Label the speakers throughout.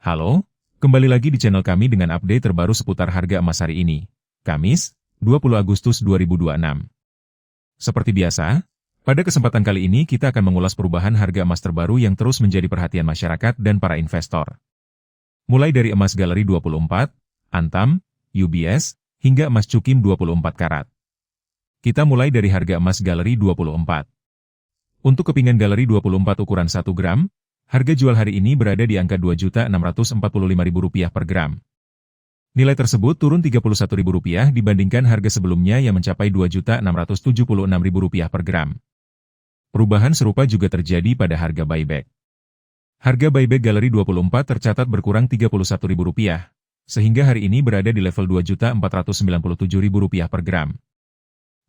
Speaker 1: Halo, kembali lagi di channel kami dengan update terbaru seputar harga emas hari ini, Kamis, 20 Agustus 2026. Seperti biasa, pada kesempatan kali ini kita akan mengulas perubahan harga emas terbaru yang terus menjadi perhatian masyarakat dan para investor. Mulai dari emas galeri 24, Antam, UBS, hingga emas cukim 24 karat. Kita mulai dari harga emas galeri 24. Untuk kepingan galeri 24 ukuran 1 gram, harga jual hari ini berada di angka Rp2.645.000 per gram. Nilai tersebut turun Rp31.000 dibandingkan harga sebelumnya yang mencapai Rp2.676.000 per gram. Perubahan serupa juga terjadi pada harga buyback. Harga buyback galeri 24 tercatat berkurang Rp31.000, sehingga hari ini berada di level Rp2.497.000 per gram.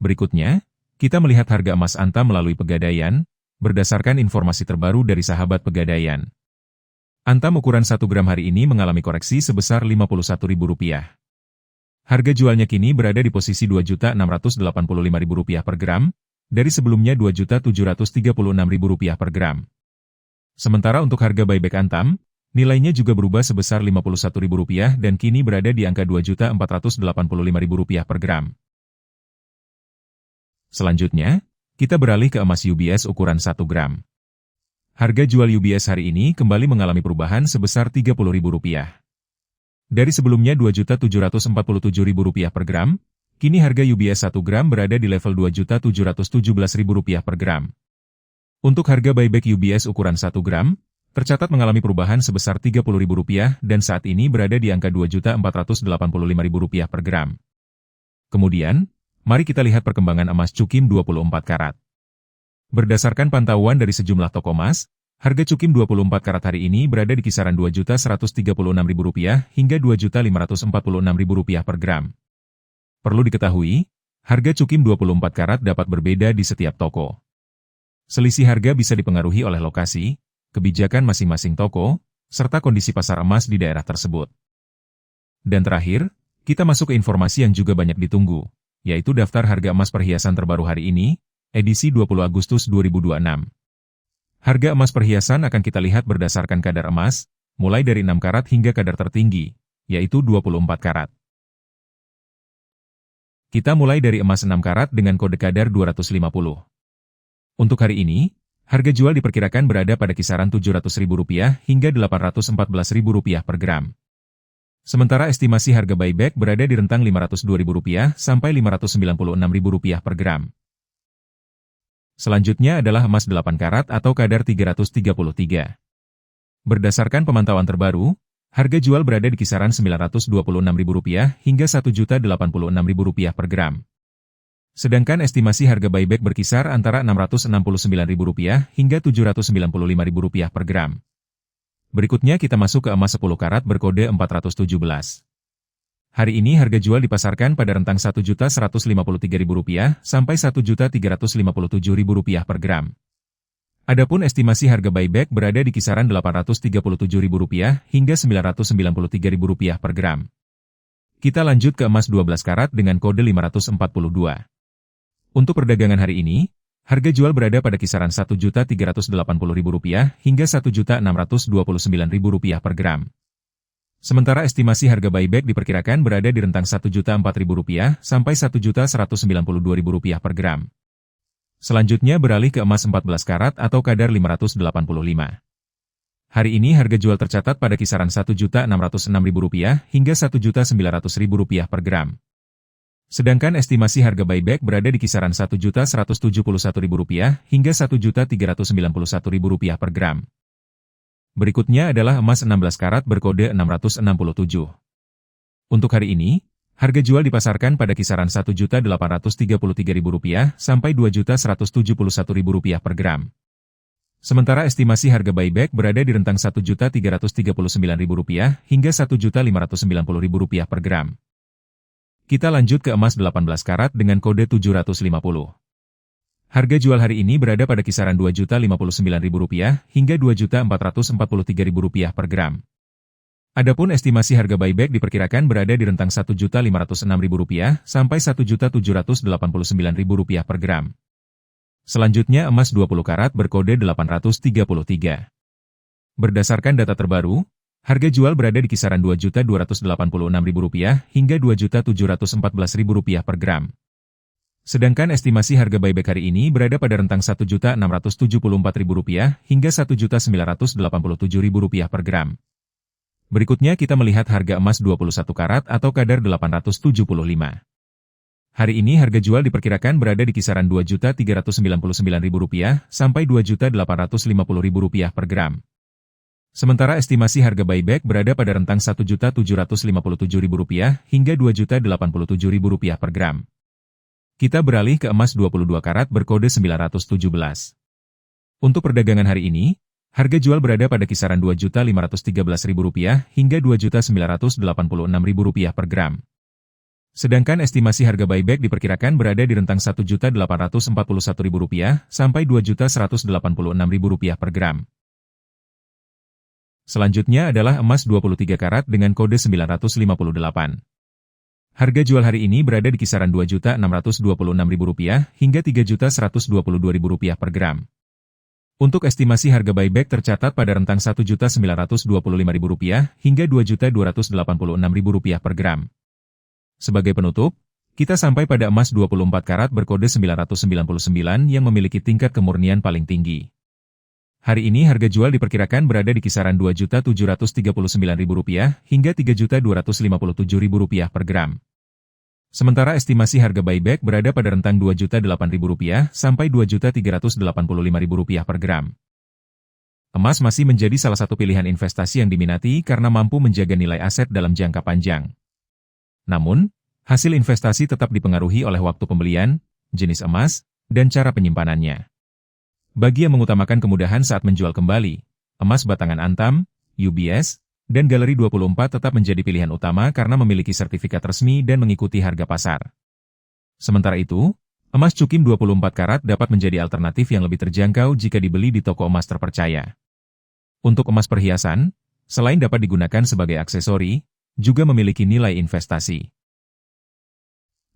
Speaker 1: Berikutnya, kita melihat harga emas Antam melalui Pegadaian, berdasarkan informasi terbaru dari sahabat Pegadaian. Antam ukuran 1 gram hari ini mengalami koreksi sebesar Rp51.000. Harga jualnya kini berada di posisi Rp2.685.000 per gram, dari sebelumnya Rp2.736.000 per gram. Sementara untuk harga buyback Antam, nilainya juga berubah sebesar Rp51.000 dan kini berada di angka Rp2.485.000 per gram. Selanjutnya, kita beralih ke emas UBS ukuran 1 gram. Harga jual UBS hari ini kembali mengalami perubahan sebesar Rp30.000. Dari sebelumnya Rp2.747.000 per gram, kini harga UBS 1 gram berada di level Rp2.717.000 per gram. Untuk harga buyback UBS ukuran 1 gram, tercatat mengalami perubahan sebesar Rp30.000 dan saat ini berada di angka Rp2.485.000 per gram. Kemudian, mari kita lihat perkembangan emas cukim 24 karat. Berdasarkan pantauan dari sejumlah toko emas, harga cukim 24 karat hari ini berada di kisaran Rp2.136.000 hingga Rp2.546.000 per gram. Perlu diketahui, harga cukim 24 karat dapat berbeda di setiap toko. Selisih harga bisa dipengaruhi oleh lokasi, kebijakan masing-masing toko, serta kondisi pasar emas di daerah tersebut. Dan terakhir, kita masuk ke informasi yang juga banyak ditunggu, yaitu daftar harga emas perhiasan terbaru hari ini, edisi 20 Agustus 2026. Harga emas perhiasan akan kita lihat berdasarkan kadar emas, mulai dari 6 karat hingga kadar tertinggi, yaitu 24 karat. Kita mulai dari emas 6 karat dengan kode kadar 250. Untuk hari ini, harga jual diperkirakan berada pada kisaran Rp700.000 hingga Rp814.000 per gram. Sementara estimasi harga buyback berada di rentang Rp502.000 sampai Rp596.000 per gram. Selanjutnya adalah emas 8 karat atau kadar 333. Berdasarkan pemantauan terbaru, harga jual berada di kisaran Rp926.000 hingga Rp1.086.000 per gram. Sedangkan estimasi harga buyback berkisar antara Rp669.000 hingga Rp795.000 per gram. Berikutnya kita masuk ke emas 10 karat berkode 417. Hari ini harga jual dipasarkan pada rentang Rp1.153.000 sampai Rp1.357.000 per gram. Adapun estimasi harga buyback berada di kisaran Rp837.000 hingga Rp993.000 per gram. Kita lanjut ke emas 12 karat dengan kode 542. Untuk perdagangan hari ini, harga jual berada pada kisaran Rp1.380.000 hingga Rp1.629.000 per gram. Sementara estimasi harga buyback diperkirakan berada di rentang Rp1.004.000 sampai Rp1.192.000 per gram. Selanjutnya beralih ke emas 14 karat atau kadar 585. Hari ini harga jual tercatat pada kisaran Rp1.606.000 hingga Rp1.900.000 per gram. Sedangkan estimasi harga buyback berada di kisaran Rp1.171.000 hingga Rp1.391.000 per gram. Berikutnya adalah emas 16 karat berkode 667. Untuk hari ini, harga jual dipasarkan pada kisaran Rp1.833.000 sampai Rp2.171.000 per gram. Sementara estimasi harga buyback berada di rentang Rp1.339.000 hingga Rp1.590.000 per gram. Kita lanjut ke emas 18 karat dengan kode 750. Harga jual hari ini berada pada kisaran Rp2.059.000 hingga Rp2.443.000 per gram. Adapun estimasi harga buyback diperkirakan berada di rentang Rp1.506.000 sampai Rp1.789.000 per gram. Selanjutnya emas 20 karat berkode 833. Berdasarkan data terbaru, Harga jual berada di kisaran Rp2.286.000 hingga Rp2.714.000 per gram. Sedangkan estimasi harga buyback hari ini berada pada rentang Rp1.674.000 hingga Rp1.987.000 per gram. Berikutnya kita melihat harga emas 21 karat atau kadar 875. Hari ini harga jual diperkirakan berada di kisaran Rp2.399.000 sampai Rp2.850.000 per gram. Sementara estimasi harga buyback berada pada rentang Rp1.757.000 hingga Rp2.087.000 per gram. Kita beralih ke emas 22 karat berkode 917. Untuk perdagangan hari ini, harga jual berada pada kisaran Rp2.513.000 hingga Rp2.986.000 per gram. Sedangkan estimasi harga buyback diperkirakan berada di rentang Rp1.841.000 sampai Rp2.186.000 per gram. Selanjutnya adalah emas 23 karat dengan kode 958. Harga jual hari ini berada di kisaran Rp2.626.000 hingga Rp3.122.000 per gram. Untuk estimasi harga buyback tercatat pada rentang Rp1.925.000 hingga Rp2.286.000 per gram. Sebagai penutup, kita sampai pada emas 24 karat berkode 999 yang memiliki tingkat kemurnian paling tinggi. Hari ini harga jual diperkirakan berada di kisaran Rp2.739.000 hingga Rp3.257.000 per gram. Sementara estimasi harga buyback berada pada rentang Rp2.008.000 sampai Rp2.385.000 per gram. Emas masih menjadi salah satu pilihan investasi yang diminati karena mampu menjaga nilai aset dalam jangka panjang. Namun, hasil investasi tetap dipengaruhi oleh waktu pembelian, jenis emas, dan cara penyimpanannya. Bagi yang mengutamakan kemudahan saat menjual kembali, emas batangan Antam, UBS, dan Galeri 24 tetap menjadi pilihan utama karena memiliki sertifikat resmi dan mengikuti harga pasar. Sementara itu, emas Cukim 24 karat dapat menjadi alternatif yang lebih terjangkau jika dibeli di toko emas terpercaya. Untuk emas perhiasan, selain dapat digunakan sebagai aksesori, juga memiliki nilai investasi.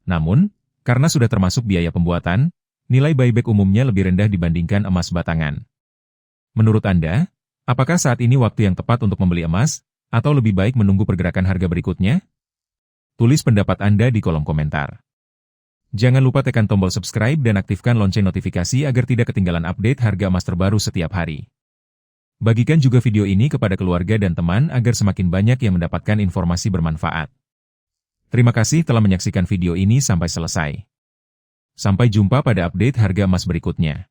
Speaker 1: Namun, karena sudah termasuk biaya pembuatan, nilai buyback umumnya lebih rendah dibandingkan emas batangan. Menurut Anda, apakah saat ini waktu yang tepat untuk membeli emas, atau lebih baik menunggu pergerakan harga berikutnya? Tulis pendapat Anda di kolom komentar. Jangan lupa tekan tombol subscribe dan aktifkan lonceng notifikasi agar tidak ketinggalan update harga emas terbaru setiap hari. Bagikan juga video ini kepada keluarga dan teman agar semakin banyak yang mendapatkan informasi bermanfaat. Terima kasih telah menyaksikan video ini sampai selesai. Sampai jumpa pada update harga emas berikutnya.